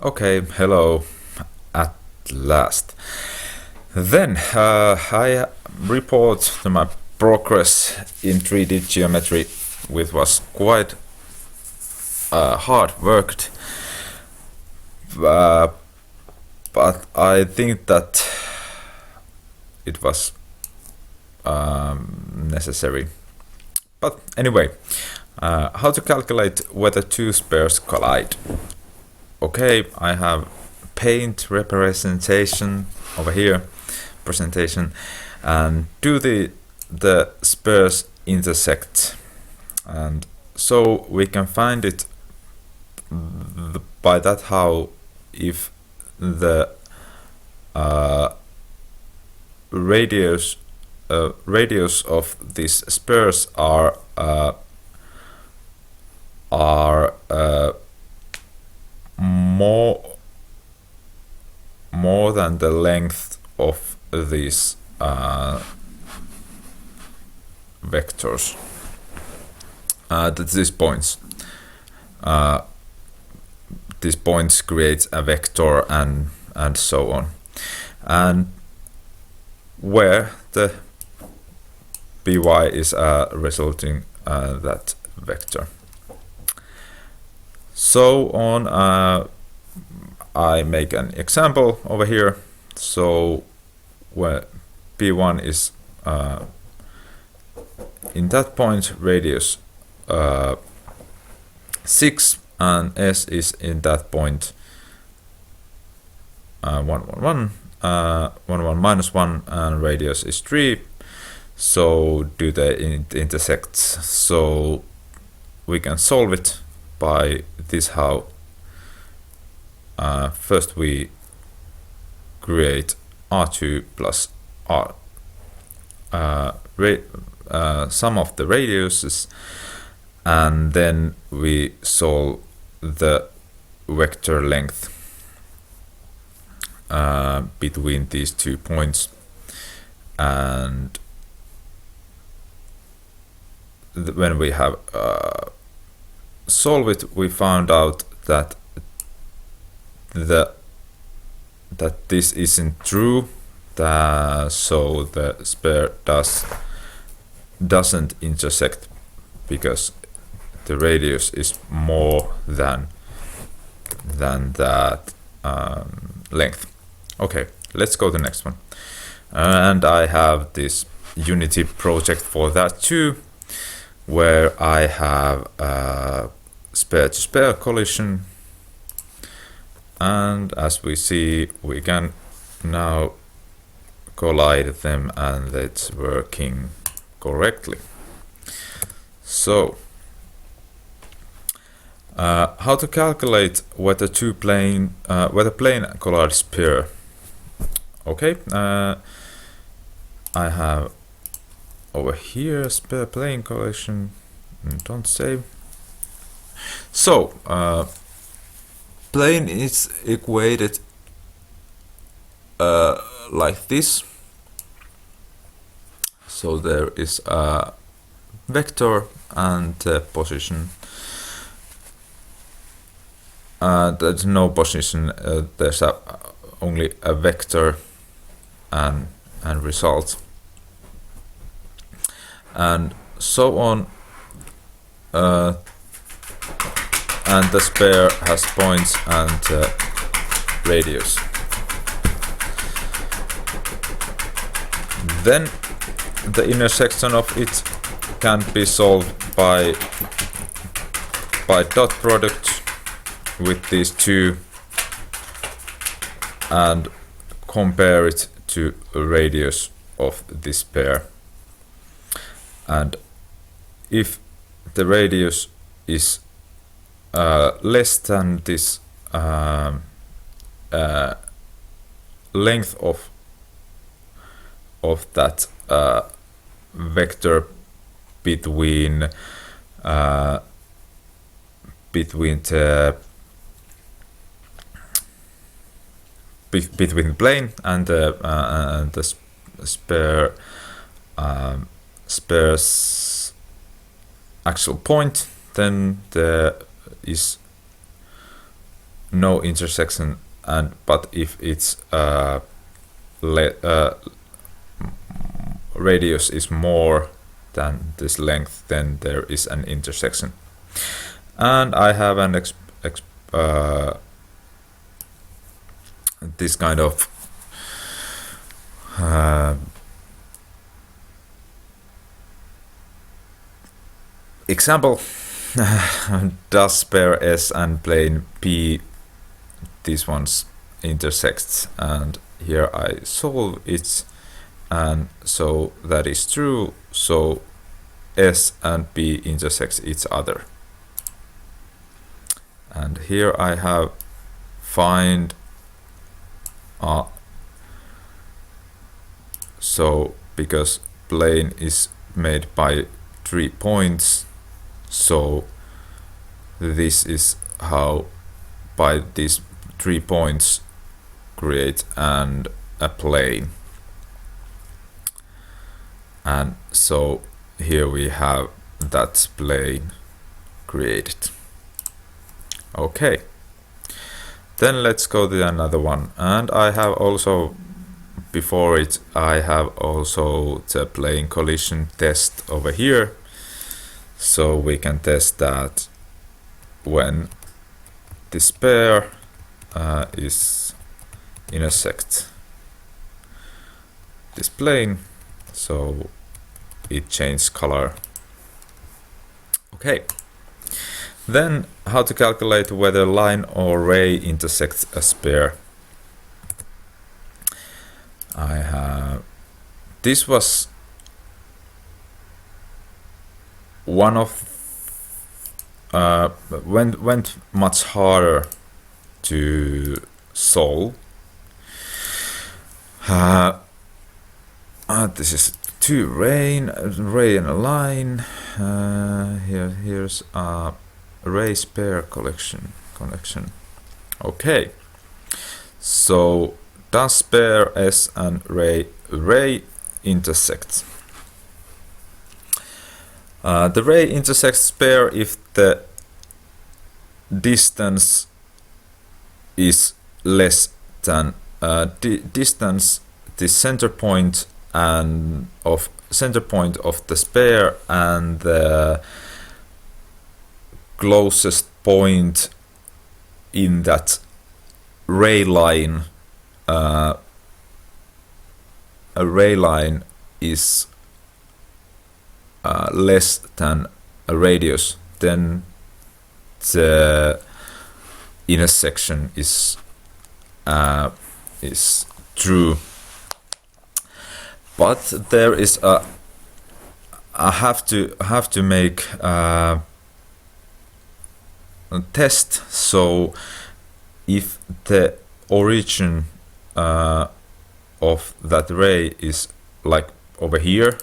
Okay, hello at last. Then I report my progress in 3D geometry, which was quite hard worked, but I think that it was necessary. But anyway, how to calculate whether two spheres collide? Okay, I have paint representation over here, presentation, and do the spheres intersect, and so we can find it by that how if the radius of these spheres are more than the length of these vectors, these points. These points create a vector and so on, and where the by is resulting that vector. So on, I make an example over here. So where P1 is in that point radius 6 and S is in that point 1, 1, 1, 1, 1 minus 1 and radius is 3. So do they intersect? So we can solve it by this how first we create R2 plus R sum of the radiuses, and then we solve the vector length between these 2 points, and when we have solved it, we found out that this isn't true, so the sphere doesn't intersect because the radius is more than that length. Okay, let's go to the next one, and I have this Unity project for that too, where I have sphere-to-sphere collision, and as we see, we can now collide them and it's working correctly. So how to calculate whether plane collide sphere? Okay, I have over here sphere plane collision, don't save. So plane is equated like this. So there is a vector and position. There's no position, there's only a vector and result, and so on, and the sphere has points and radius. Then the intersection of it can be solved by dot product with these two and compare it to a radius of this pair, and if the radius is less than this length of that vector between the plane and the spare's actual point, then there is no intersection, but if its radius is more than this length, then there is an intersection. And I have an this kind of example. Does pair S and plane P, these ones intersect, and here I solve it, and so that is true, so S and P intersect each other. And here I have find so because plane is made by 3 points, so this is how by these 3 points create and a plane. And so here we have that plane created. Okay, then let's go to another one, and I have also before it I have also the plane collision test over here, so we can test that when this pair is intersect this plane, so it changes color. Okay, then how to calculate whether line or ray intersects a sphere. I have this was one of went much harder to solve. This is two ray and a line. Here's a ray pair connection. Okay, so does pair S and ray intersect? The ray intersects pair if the distance is less than distance the center point of the sphere and the closest point in that ray line. A ray line is less than a radius, then the intersection is true. But there is I have to make a test. So if the origin of that ray is like over here,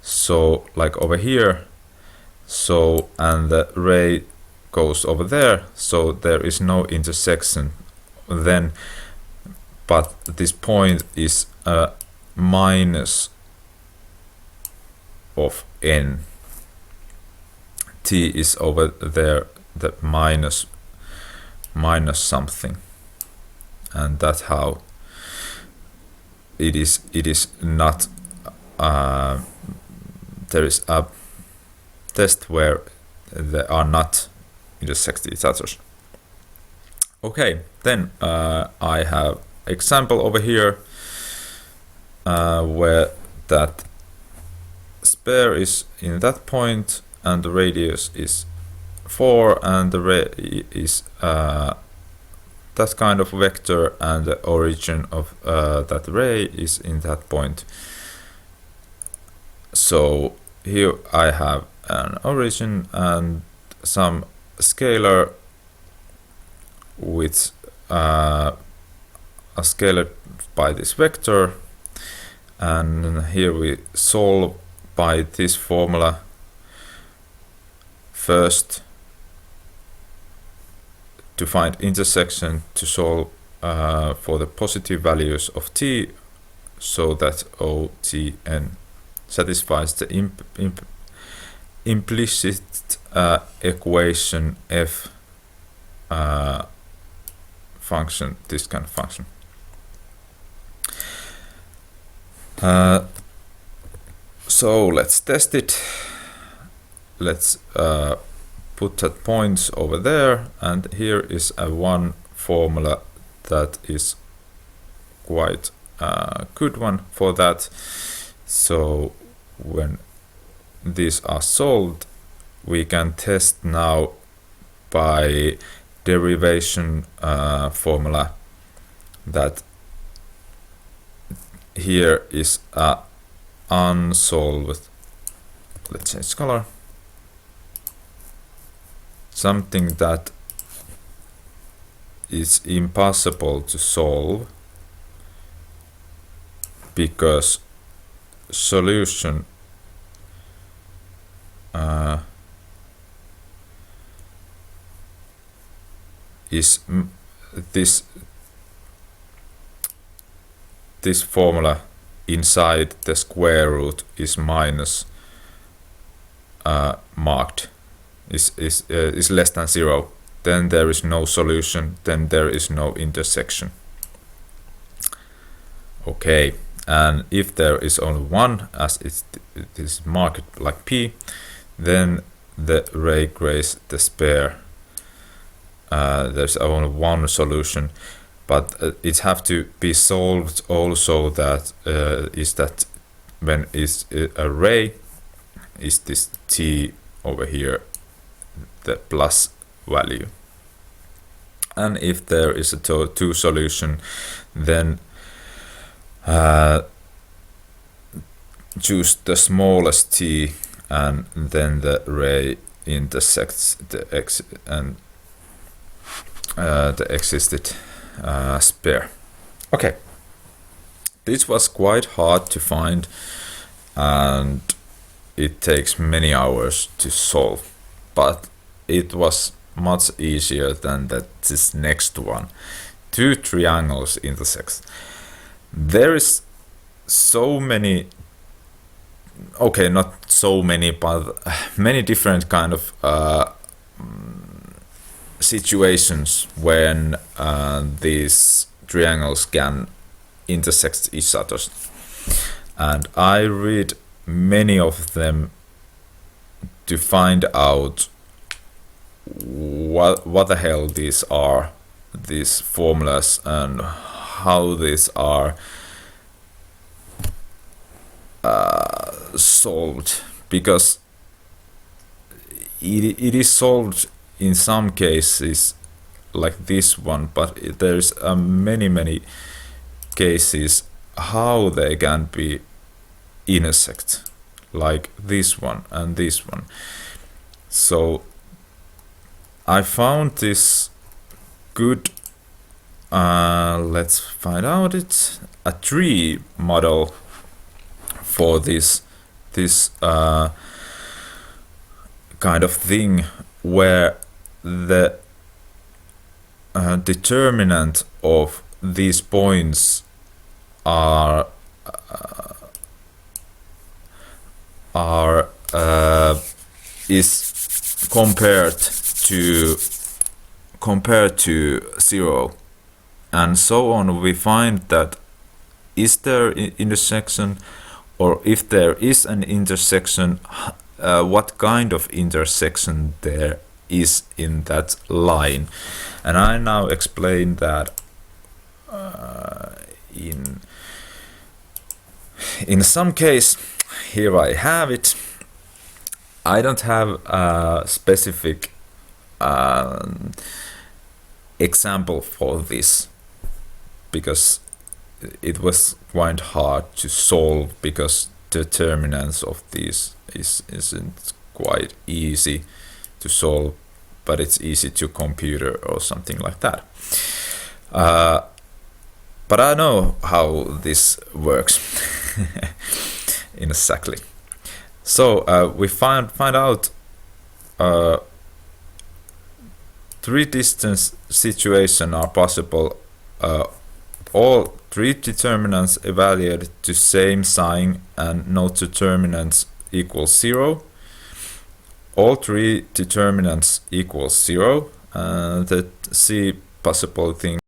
so like over here, so and the ray goes over there, so there is no intersection then, but this point is a minus of n. T is over there, the minus something, and that's how it is not there is a test where they are not intersect each other. Okay, then I have example over here where that sphere is in that point and the radius is 4 and the ray is that kind of vector and the origin of that ray is in that point. So here I have an origin and some scalar with a scalar by this vector, and here we solve by this formula first to find intersection, to solve for the positive values of t, so that OTN satisfies the implicit equation f function, this kind of function. So let's test it. Let's put that points over there, and here is a one formula that is quite a good one for that. So when these are solved, we can test now by derivation formula that here is a unsolved, let's change color, something that is impossible to solve because solution is this formula inside the square root is minus marked, is less than 0, then there is no solution, then there is no intersection. Okay, and if there is only one, as it is marked like P, then the ray grays the spare. There's only one solution, but it have to be solved also that is that when is a ray is this T over here, the plus value, and if there is a two solution, then choose the smallest T, and then the ray intersects the X and the existed spare. Okay, this was quite hard to find, and it takes many hours to solve, but it was much easier than this next one. Two triangles intersect. There is so many, okay, not so many, but many different kind of situations when these triangles can intersect each other, and I read many of them to find out what the hell these are, these formulas, and how these are solved, because it is solved in some cases like this one, but there's many cases how they can be intersect, like this one and this one. So I found this good, let's find out, it's a tree model for this kind of thing, where the determinant of these points are is compared to 0, and so on. We find that is there intersection, or if there is an intersection, what kind of intersection there is in that line. And I now explain that in some case. Here I have it. I don't have a specific example for this, because it was quite hard to solve, because determinants of these isn't quite easy to solve, but it's easy to computer or something like that. But I know how this works exactly. So we find out three distance situations are possible. All three determinants evaluated to same sign and no determinants equals 0. All three determinants equals 0. The C possible thing